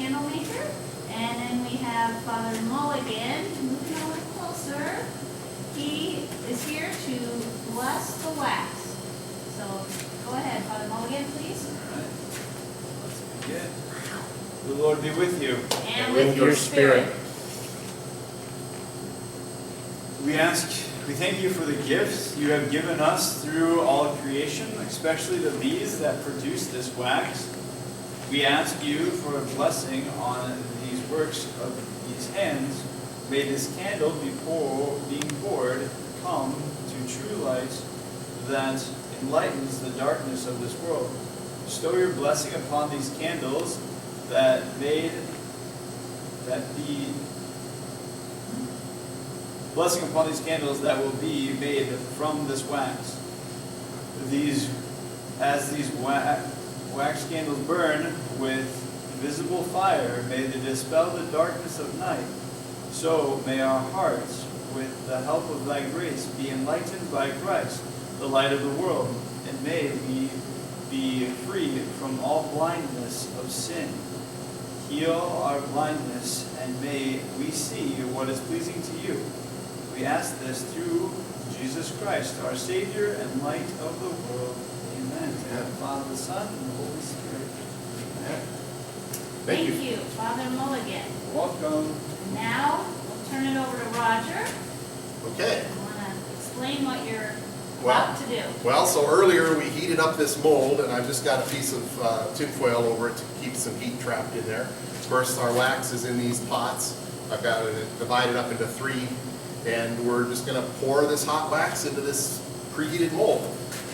candle maker. And then we have Father Mulligan, moving a little closer. He is here to bless the wax. So go ahead, Father Mulligan, please. All right. Let's begin. The Lord be with you. And with your spirit. We thank you for the gifts you have given us through all creation, especially the bees that produce this wax. We ask you for a blessing on these works of these hands. May this candle being poured come to true light that enlightens the darkness of this world. Bestow your blessing upon these candles blessing upon these candles that will be made from this wax. As these wax candles burn with visible fire, may they dispel the darkness of night. So may our hearts, with the help of thy grace, be enlightened by Christ, the light of the world, and may we be free from all blindness of sin. Heal our blindness, and may we see what is pleasing to you. We ask this through Jesus Christ, our Savior and light of the world. Amen. Amen. The Father, the Son, and the Holy Spirit. Amen. Thank you, Father Mulligan. Welcome. And now we'll turn it over to Roger. Okay. I want to explain what you're Well, about to do. Well, so earlier we heated up this mold, and I've just got a piece of tin foil over it to keep some heat trapped in there. Of course, our wax is in these pots. I've got it divided up into 3, and we're just going to pour this hot wax into this preheated mold.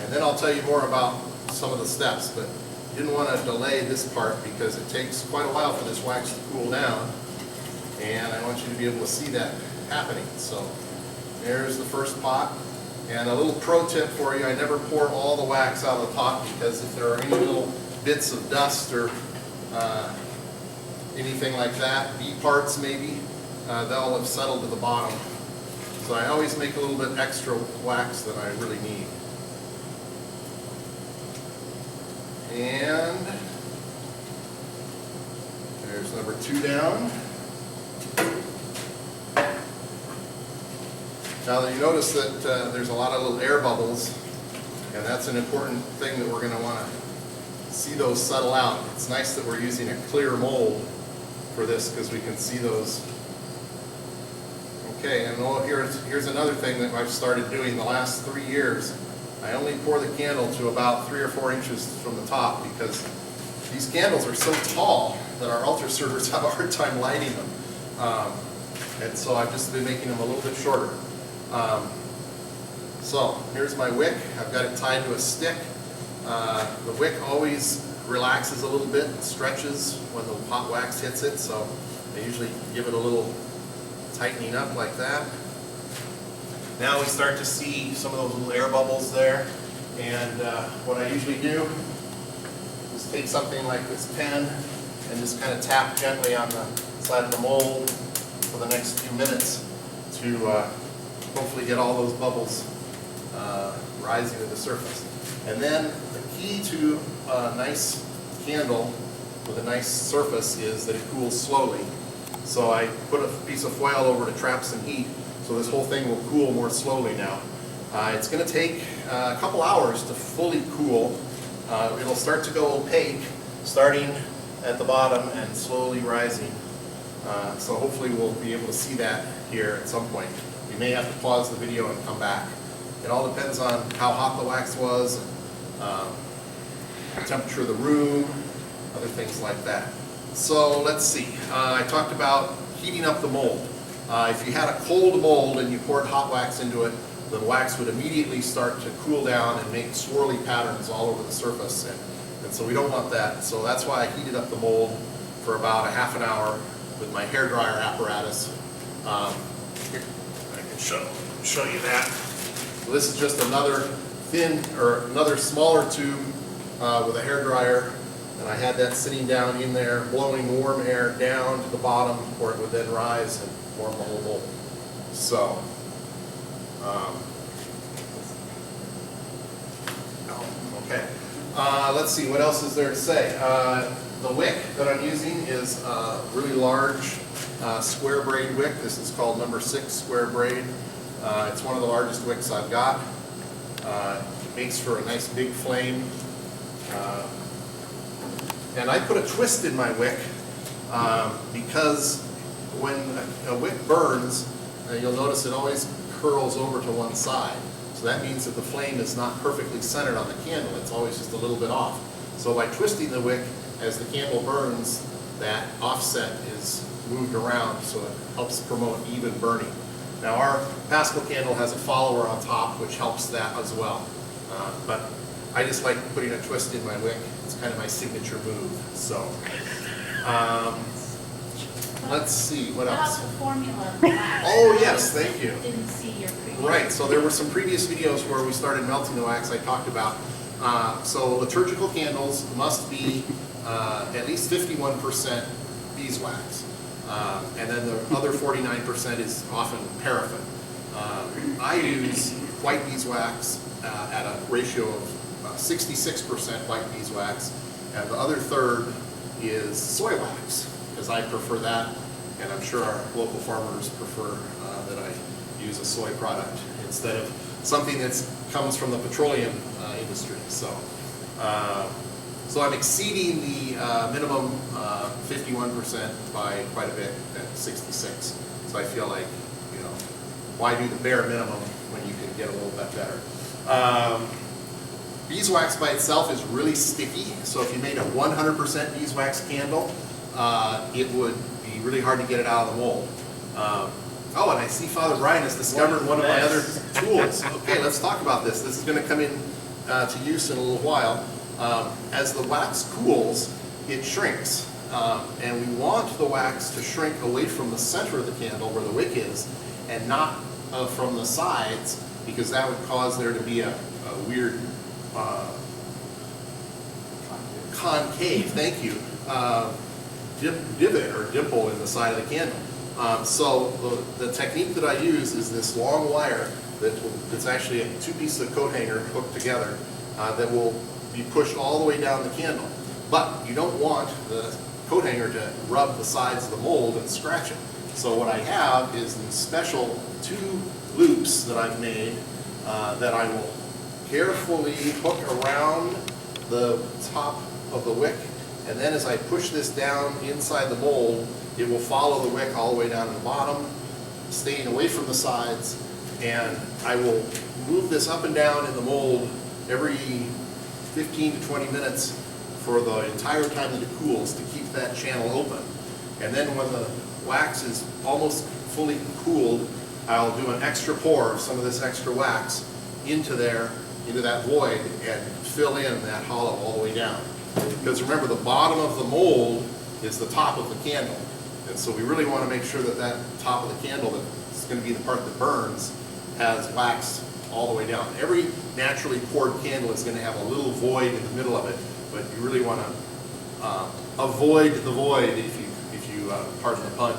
And then I'll tell you more about some of the steps, but didn't want to delay this part because it takes quite a while for this wax to cool down, and I want you to be able to see that happening. So there's the first pot. And a little pro tip for you, I never pour all the wax out of the pot, because if there are any little bits of dust or anything like that, bee parts maybe, they'll have settled to the bottom. So I always make a little bit extra wax than I really need. And there's number 2 down. Now you notice that there's a lot of little air bubbles, and that's an important thing that we're going to want to see those settle out. It's nice that we're using a clear mold for this because we can see those. Okay, and here's another thing that I've started doing the last 3 years. I only pour the candle to about 3 or 4 inches from the top, because these candles are so tall that our altar servers have a hard time lighting them. And so I've just been making them a little bit shorter. So here's my wick. I've got it tied to a stick. The wick always relaxes a little bit and stretches when the hot wax hits it, so I usually give it a little tightening up like that. Now we start to see some of those little air bubbles there, and what I usually do is take something like this pen and just kind of tap gently on the side of the mold for the next few minutes to hopefully get all those bubbles rising to the surface. And then the key to a nice candle with a nice surface is that it cools slowly. So I put a piece of foil over to trap some heat, so this whole thing will cool more slowly now. It's going to take a couple hours to fully cool. It'll start to go opaque, starting at the bottom and slowly rising. So hopefully we'll be able to see that here at some point. You may have to pause the video and come back. It all depends on how hot the wax was, the temperature of the room, other things like that. So let's see. I talked about heating up the mold. If you had a cold mold and you poured hot wax into it, the wax would immediately start to cool down and make swirly patterns all over the surface. And so we don't want that. So that's why I heated up the mold for about a half an hour with my hairdryer apparatus. Here, I can show you that. So this is just another another smaller tube with a hairdryer, and I had that sitting down in there, blowing warm air down to the bottom where it would then rise and form the whole mold. So, okay. Let's see, what else is there to say? The wick that I'm using is a really large square braid wick. This is called number 6 square braid. It's one of the largest wicks I've got. It makes for a nice big flame. And I put a twist in my wick because when a wick burns, you'll notice it always curls over to one side. So that means that the flame is not perfectly centered on the candle. It's always just a little bit off. So by twisting the wick as the candle burns, that offset is moved around so it helps promote even burning. Now our Paschal candle has a follower on top which helps that as well. But I just like putting a twist in my wick. It's kind of my signature move. So let's see, what else? About the formula. Wax. Oh yes, thank you. Didn't see your previous. Right, so there were some previous videos where we started melting the wax I talked about. So liturgical candles must be at least 51% beeswax. And then the other 49% is often paraffin. I use white beeswax at a ratio of 66% white beeswax, and the other third is soy wax, because I prefer that, and I'm sure our local farmers prefer that I use a soy product instead of something that comes from the petroleum industry. So I'm exceeding the minimum 51% by quite a bit at 66. So I feel like, why do the bare minimum when you can get a little bit better? Beeswax by itself is really sticky. So if you made a 100% beeswax candle, it would be really hard to get it out of the mold. Oh, and I see Father Brian has discovered one of my other tools. Okay, let's talk about this. This is going to come in to use in a little while. As the wax cools, it shrinks. And we want the wax to shrink away from the center of the candle where the wick is, and not from the sides, because that would cause there to be a weird concave, thank you, divot or dimple in the side of the candle. So the technique that I use is this long wire that's actually 2 pieces of coat hanger hooked together that will be pushed all the way down the candle. But you don't want the coat hanger to rub the sides of the mold and scratch it. So what I have is these special 2 loops that I've made that I will carefully hook around the top of the wick, and then as I push this down inside the mold, it will follow the wick all the way down to the bottom, staying away from the sides, and I will move this up and down in the mold every 15 to 20 minutes for the entire time that it cools to keep that channel open. And then when the wax is almost fully cooled, I'll do an extra pour of some of this extra wax into that void and fill in that hollow all the way down. Because remember, the bottom of the mold is the top of the candle. And so we really want to make sure that that top of the candle, that's going to be the part that burns, has wax all the way down. Every naturally poured candle is going to have a little void in the middle of it, but you really want to avoid the void, if you pardon the pun,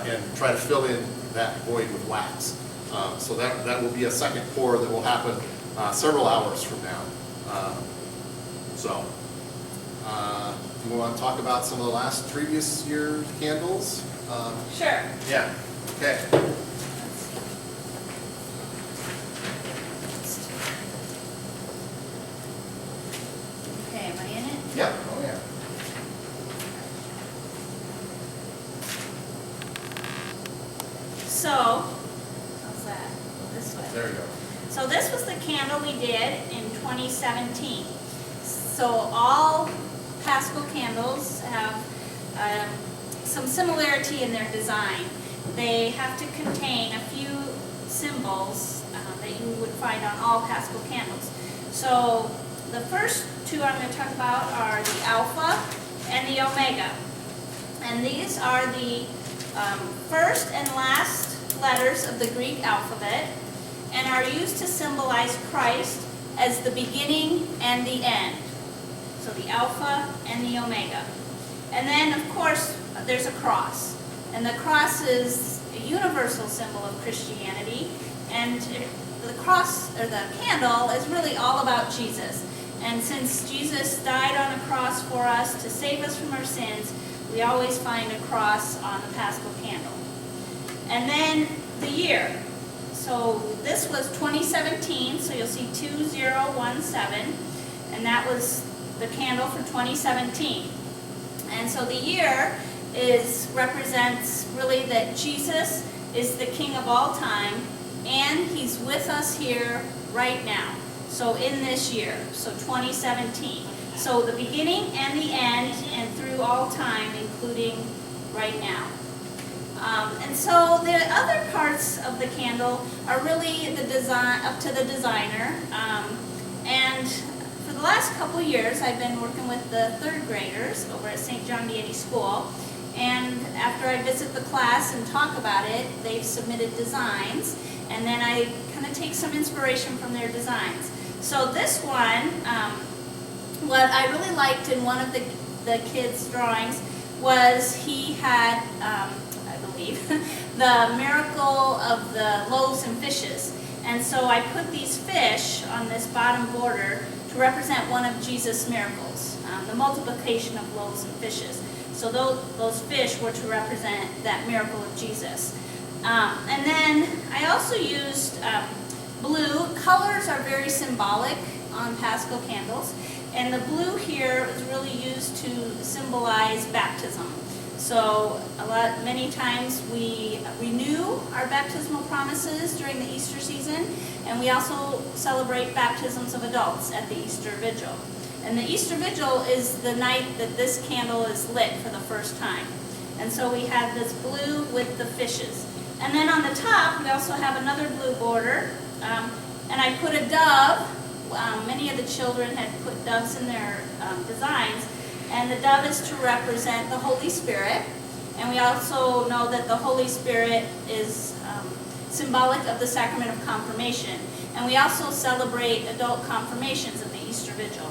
and try to fill in that void with wax. So that will be a second pour that will happen several hours from now. Do we want to talk about some of the last previous year's candles? Sure. Yeah, okay. Okay, am I in it? Yep, oh yeah. So, how's that? Go this way. There you go. So this was the candle we did in 2017. So all Paschal candles have some similarity in their design. They have to contain a few symbols that you would find on all Paschal candles. So the first 2 I'm going to talk about are the Alpha and the Omega. And these are the first and last letters of the Greek alphabet, and are used to symbolize Christ as the beginning and the end. So the Alpha and the Omega. And then, of course, there's a cross. And the cross is a universal symbol of Christianity. And the cross, or the candle, is really all about Jesus. And since Jesus died on a cross for us to save us from our sins, we always find a cross on the Paschal candle. And then the year. So this was 2017, so you'll see 2017, and that was the candle for 2017. And so the year represents really that Jesus is the King of all time, and He's with us here right now. So in this year, so 2017. So the beginning and the end, and through all time, including right now. And so the other parts of the candle are really the design, up to the designer. And for the last couple years, I've been working with the third graders over at St. John Vianney School. And after I visit the class and talk about it, they've submitted designs. And then I kind of take some inspiration from their designs. So this one, what I really liked in one of the kids' drawings was he had, I believe, the miracle of the loaves and fishes. And so I put these fish on this bottom border to represent one of Jesus' miracles, the multiplication of loaves and fishes. So those fish were to represent that miracle of Jesus. And then I also used blue. Colors are very symbolic on Paschal candles. And the blue here is really used to symbolize baptism. So many times we renew our baptismal promises during the Easter season, and we also celebrate baptisms of adults at the Easter Vigil. And the Easter Vigil is the night that this candle is lit for the first time. And so we have this blue with the fishes. And then on the top, we also have another blue border, and I put a dove. Many of the children had put doves in their designs, and the dove is to represent the Holy Spirit. And we also know that the Holy Spirit is symbolic of the sacrament of confirmation. And we also celebrate adult confirmations at the Easter Vigil.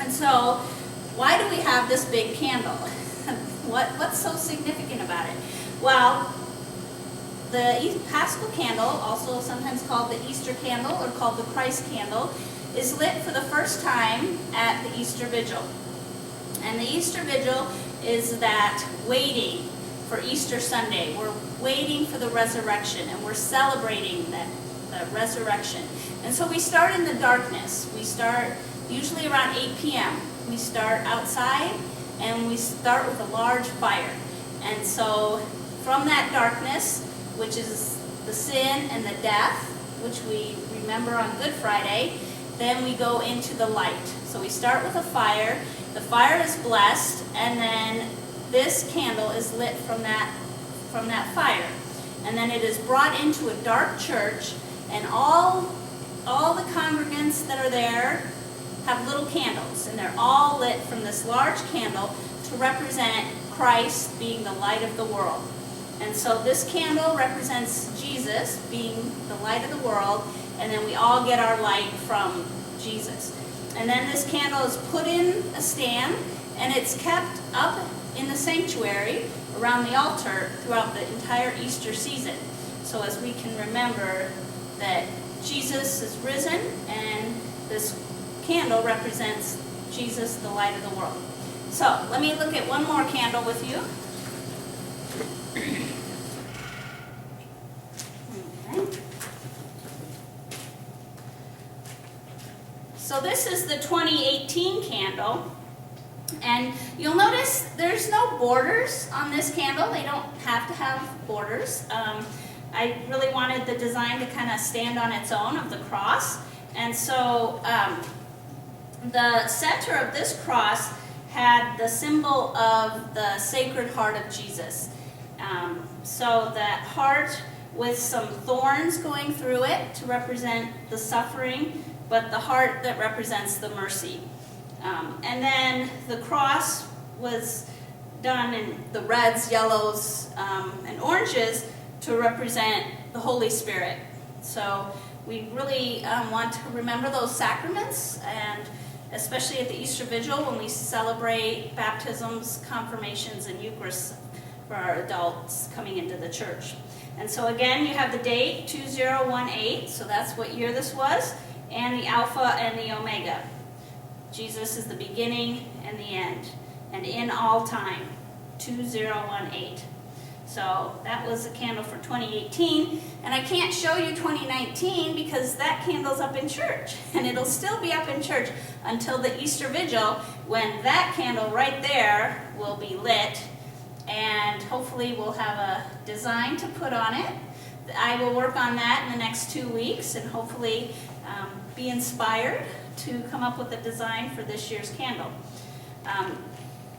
And so, why do we have this big candle? What's so significant about it? Well, the Paschal candle, also sometimes called the Easter candle or called the Christ candle, is lit for the first time at the Easter Vigil. And the Easter Vigil is that waiting for Easter Sunday. We're waiting for the resurrection, and we're celebrating the resurrection. And so we start in the darkness. We start usually around 8 p.m. We start outside, and we start with a large fire. And so from that darkness, which is the sin and the death, which we remember on Good Friday, then we go into the light. So we start with a fire. The fire is blessed, and then this candle is lit from that fire. And then it is brought into a dark church, and all the congregants that are there have little candles, and they're all lit from this large candle to represent Christ being the light of the world. And so this candle represents Jesus being the light of the world, and then we all get our light from Jesus. And then this candle is put in a stand, and it's kept up in the sanctuary around the altar throughout the entire Easter season. So as we can remember that Jesus is risen, and this candle represents Jesus, the light of the world. So let me look at one more candle with you. Okay. So this is the 2018 candle, and you'll notice there's no borders on this candle. They don't have to have borders. I really wanted the design to kind of stand on its own of the cross, and so the center of this cross had the symbol of the Sacred Heart of Jesus. So that heart with some thorns going through it to represent the suffering, but the heart that represents the mercy. And then the cross was done in the reds, yellows, and oranges to represent the Holy Spirit. So we really want to remember those sacraments, and especially at the Easter Vigil when we celebrate baptisms, confirmations, and Eucharist for our adults coming into the church. And so again, you have the date, 2018, so that's what year this was, and the Alpha and the Omega. Jesus is the beginning and the end, and in all time, 2018. So that was a candle for 2018, and I can't show you 2019 because that candle's up in church, and it'll still be up in church until the Easter Vigil, when that candle right there will be lit, and hopefully we'll have a design to put on it. I will work on that in the next 2 weeks, and hopefully be inspired to come up with a design for this year's candle.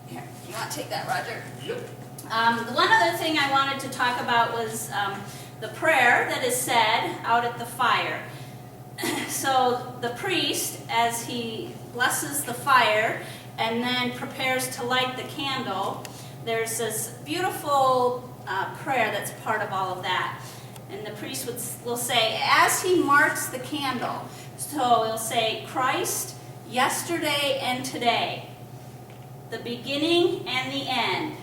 Here, you want to take that, Roger? Yep. The one other thing I wanted to talk about was the prayer that is said out at the fire. So the priest, as he blesses the fire and then prepares to light the candle, there's this beautiful prayer that's part of all of that. And the priest will say, as he marks the candle, so he'll say, Christ, yesterday and today, the beginning and the end,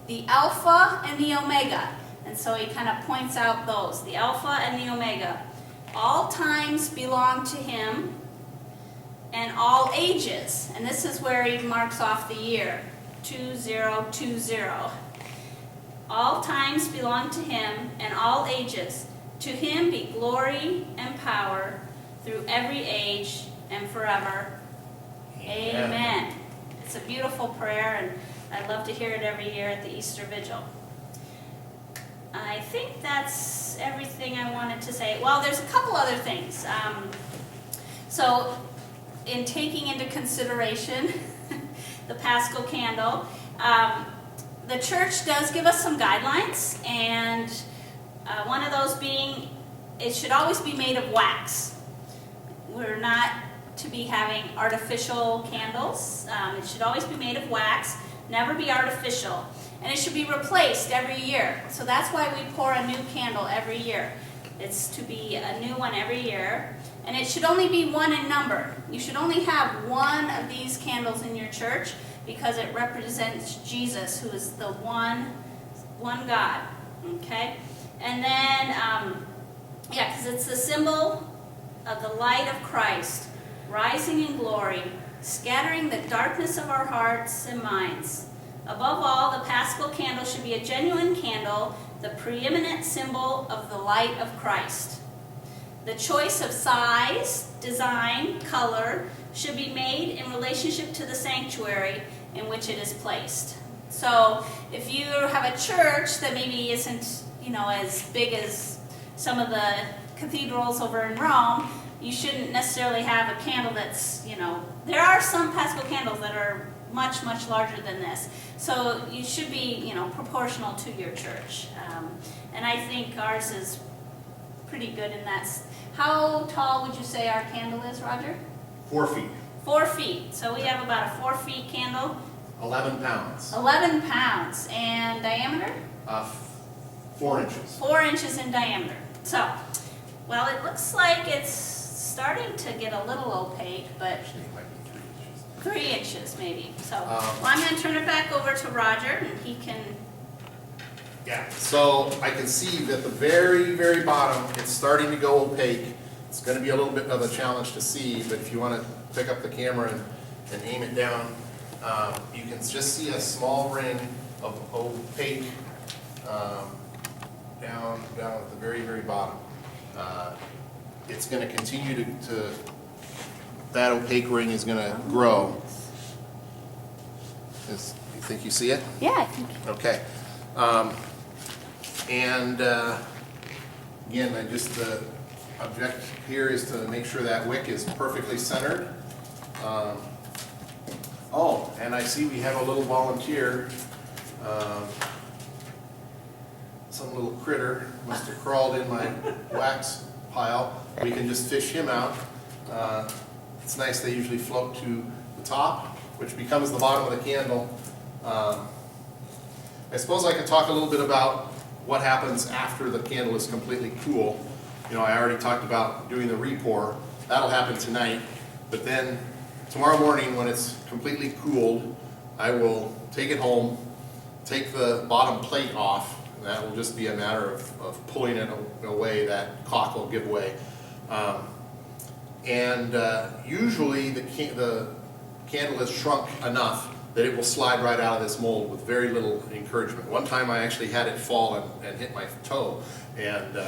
the Alpha and the Omega. And so he kind of points out those, the Alpha and the Omega. All times belong to him, and all ages. And this is where he marks off the year, 2020. All times belong to him, and all ages. To him be glory and power through every age and forever. Amen. It's a beautiful prayer, and I love to hear it every year at the Easter Vigil. I think that's everything I wanted to say. Well, there's a couple other things. So, in taking into consideration the Paschal candle, the church does give us some guidelines, and one of those being it should always be made of wax. We're not to be having artificial candles. It should always be made of wax, never be artificial. And it should be replaced every year. So that's why we pour a new candle every year. It's to be a new one every year. And it should only be one in number. You should only have one of these candles in your church because it represents Jesus, who is the one God. Okay? And then, because it's the symbol of the light of Christ, rising in glory, scattering the darkness of our hearts and minds. Above all, the Paschal candle should be a genuine candle, the preeminent symbol of the light of Christ. The choice of size, design, color should be made in relationship to the sanctuary in which it is placed. So if you have a church that maybe isn't, as big as some of the cathedrals over in Rome, you shouldn't necessarily have a candle that's, there are some Paschal candles that are much, much larger than this. So you should be, proportional to your church. And I think ours is pretty good in that. How tall would you say our candle is, Roger? 4 feet. 4 feet. So we have about a 4 feet candle. 11 pounds. 11 pounds. And diameter? 4 inches. 4 inches in diameter. So, well, it looks like it's starting to get a little opaque, but Actually, it might be 3 inches. 3 inches maybe. So, well, I'm going to turn it back over to Roger, and he can. Yeah, so I can see at the very, very bottom, it's starting to go opaque. It's going to be a little bit of a challenge to see, but if you want to pick up the camera and aim it down, you can just see a small ring of opaque down at the very, very bottom. It's going to continue to that opaque ring is going to grow. You think you see it? Yeah, I think. Okay. Again, the object here is to make sure that wick is perfectly centered. And I see we have a little volunteer. Some little critter must have crawled in my wax pile. We can just fish him out. It's nice, they usually float to the top, which becomes the bottom of the candle. I suppose I could talk a little bit about what happens after the candle is completely cool. I already talked about doing the re-pour. That'll happen tonight. But then tomorrow morning, when it's completely cooled, I will take it home, take the bottom plate off. And that will just be a matter of pulling it away. That caulk will give way. Usually the candle has shrunk enough that it will slide right out of this mold with very little encouragement. One time I actually had it fall and hit my toe, and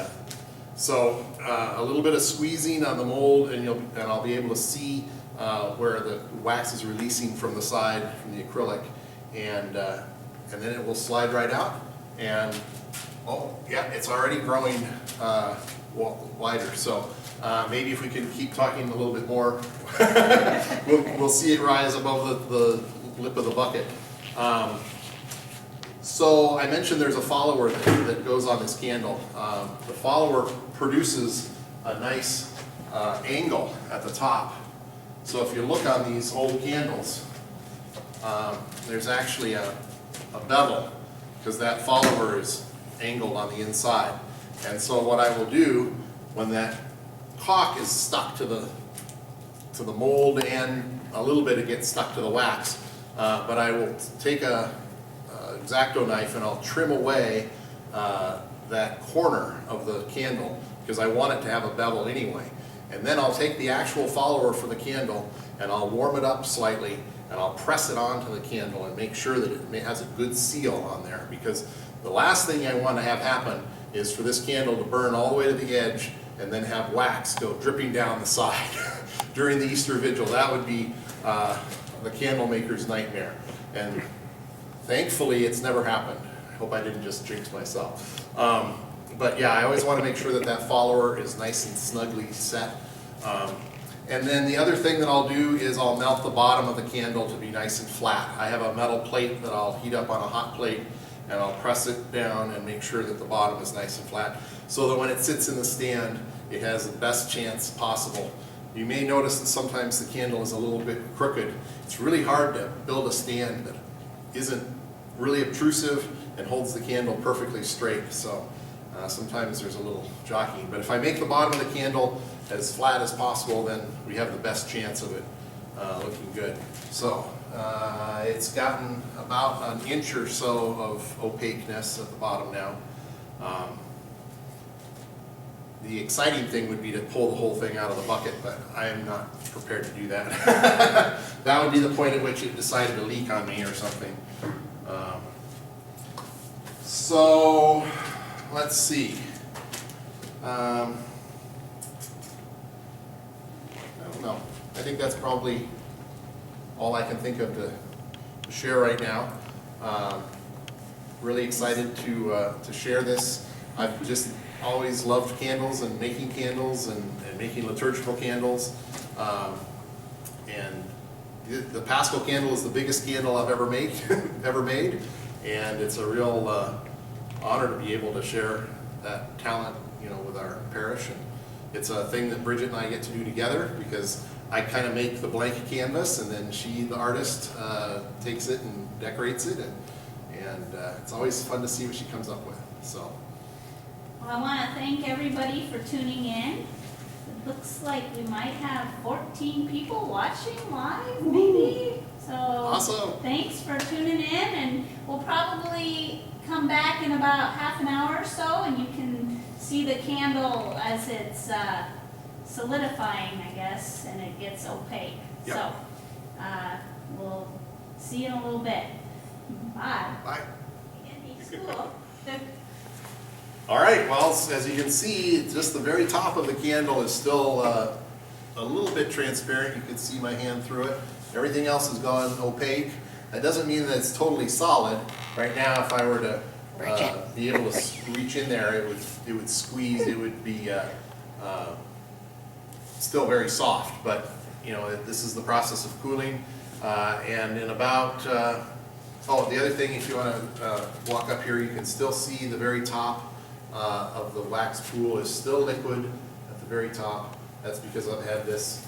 so a little bit of squeezing on the mold, and I'll be able to see where the wax is releasing from the side from the acrylic, and then it will slide right out. And oh yeah, it's already growing wider. So maybe if we can keep talking a little bit more, we'll see it rise above the lip of the bucket. So I mentioned there's a follower that goes on this candle. The follower produces a nice angle at the top. So if you look on these old candles, there's actually a bevel, because that follower is angled on the inside. And so what I will do when that caulk is stuck to the mold, and a little bit it gets stuck to the wax, but I will take a X-Acto knife and I'll trim away that corner of the candle, because I want it to have a bevel anyway. And then I'll take the actual follower for the candle and I'll warm it up slightly, and I'll press it onto the candle and make sure that it has a good seal on there, because the last thing I want to have happen is for this candle to burn all the way to the edge and then have wax go dripping down the side during the Easter Vigil. That would be the candle maker's nightmare. And thankfully it's never happened. I hope I didn't just jinx myself. But yeah, I always want to make sure that that follower is nice and snugly set. And then the other thing that I'll do is I'll melt the bottom of the candle to be nice and flat. I have a metal plate that I'll heat up on a hot plate, and I'll press it down and make sure that the bottom is nice and flat, so that when it sits in the stand, it has the best chance possible. You may notice that sometimes the candle is a little bit crooked. It's really hard to build a stand that isn't really obtrusive and holds the candle perfectly straight. So sometimes there's a little jockeying. But if I make the bottom of the candle as flat as possible, then we have the best chance of it looking good. So it's gotten about an inch or so of opaqueness at the bottom now. The exciting thing would be to pull the whole thing out of the bucket, but I am not prepared to do that. That would be the point at which it decided to leak on me or something. So let's see. I don't know. I think that's probably all I can think of to share right now. Really excited to share this. I've just always loved candles and making making liturgical candles. And the Paschal candle is the biggest candle I've ever made, and it's a real honor to be able to share that talent, with our parish. And it's a thing that Bridget and I get to do together, because I kind of make the blank canvas, and then she, the artist, takes it and decorates it, and it's always fun to see what she comes up with. So. Well, I want to thank everybody for tuning in. It looks like we might have 14 people watching live, maybe. So awesome. Thanks for tuning in, and we'll probably come back in about half an hour or so, and you can see the candle as it's solidifying, I guess, and it gets opaque. Yep. So we'll see you in a little bit. Bye. Bye. Cool. All right, well, as you can see, just the very top of the candle is still a little bit transparent. You can see my hand through it. Everything else has gone opaque. That doesn't mean that it's totally solid. Right now, if I were to be able to reach in there, it would squeeze. It would be still very soft. But this is the process of cooling. And in about the other thing, if you want to walk up here, you can still see the very top of the wax pool is still liquid at the very top. That's because I've had this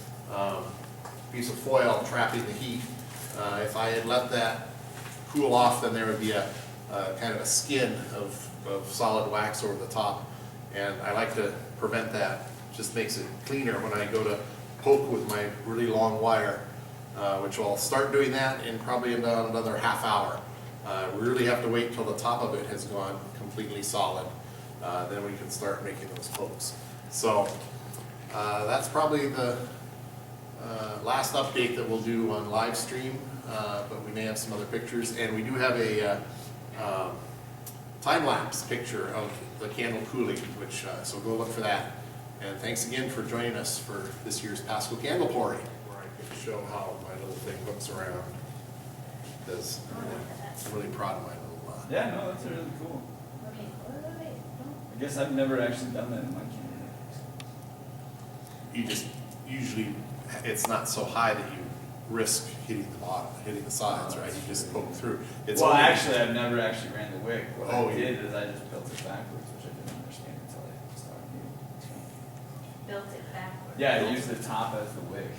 piece of foil trapping the heat. If I had let that cool off, then there would be a kind of a skin of solid wax over the top, and I like to prevent that. It just makes it cleaner when I go to poke with my really long wire, which I'll start doing that in probably about another half hour. We really have to wait until the top of it has gone completely solid. Then we can start making those pokes. So that's probably the last update that we'll do on live stream, but we may have some other pictures. And we do have a time-lapse picture of the candle cooling, which, so go look for that. And thanks again for joining us for this year's Paschal Candle Pouring, where I can show how my little thing hooks around. Because I'm really proud of my little Yeah, no, that's really cool. Wait, I guess I've never actually done that in my candle. you just usually, it's not so high that you risk hitting the bottom, hitting the sides, right? You just poke through. It's Well, only- actually, I've never actually ran the wick. What Oh, I yeah. did is I just built it backwards, which I didn't understand until I started using it. built it backwards. Yeah, I used the top as the wick.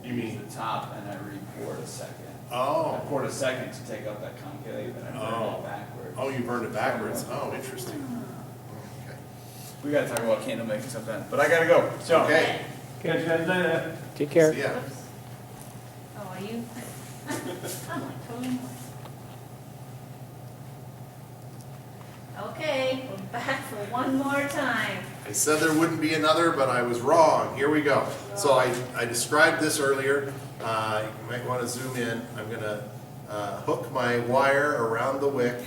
You mean- Used the top and I re-poured a second. Oh. I poured a second to take out that concave and I burned Oh. it backwards. Oh, you burned it backwards. Oh, interesting. Okay. We gotta talk about candle making sometime, but I gotta go. So, Okay. catch you guys later. Take care. See ya. Whoops. Oh, are you? I'm like totally lost. Okay, we're back for one more time. I said there wouldn't be another, but I was wrong. Here we go. So I described this earlier. You might want to zoom in. I'm going to hook my wire around the wick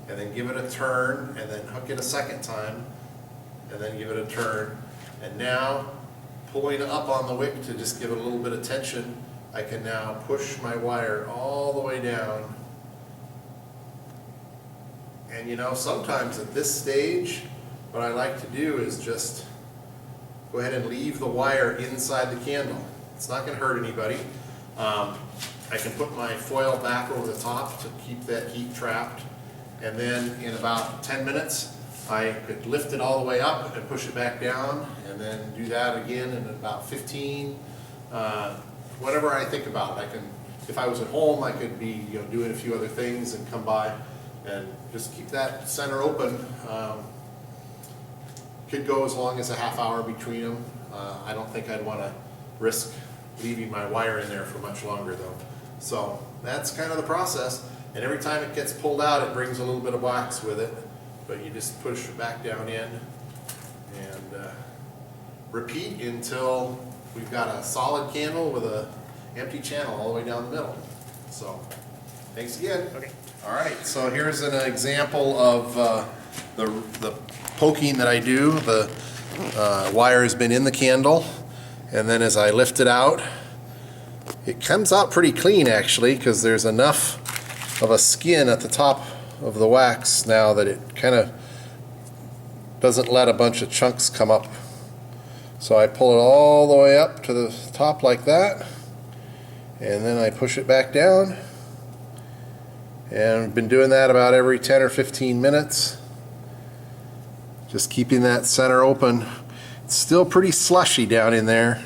and then give it a turn and then hook it a second time and then give it a turn. And now, pulling up on the wick to just give it a little bit of tension, I can now push my wire all the way down. And you know, sometimes at this stage, what I like to do is just go ahead and leave the wire inside the candle. It's not going to hurt anybody. I can put my foil back over the top to keep that heat trapped. And then in about 10 minutes, I could lift it all the way up and push it back down, and then do that again in about 15. Whatever I think about, I can. If I was at home, I could be doing a few other things and come by and just keep that center open. Could go as long as a half hour between them. I don't think I'd want to risk leaving my wire in there for much longer though. So that's kind of the process. And every time it gets pulled out, it brings a little bit of wax with it. But you just push it back down in and repeat until we've got a solid candle with a empty channel all the way down the middle. So thanks again. Okay. All right, so here's an example of the poking that I do. The wire has been in the candle, and then as I lift it out, it comes out pretty clean actually, because there's enough of a skin at the top of the wax now that it kind of doesn't let a bunch of chunks come up. So I pull it all the way up to the top like that, and then I push it back down. And I've been doing that about every 10 or 15 minutes. Just keeping that center open. It's still pretty slushy down in there.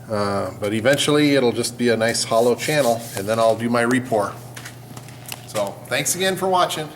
But eventually it'll just be a nice hollow channel, and then I'll do my re-pour. So thanks again for watching.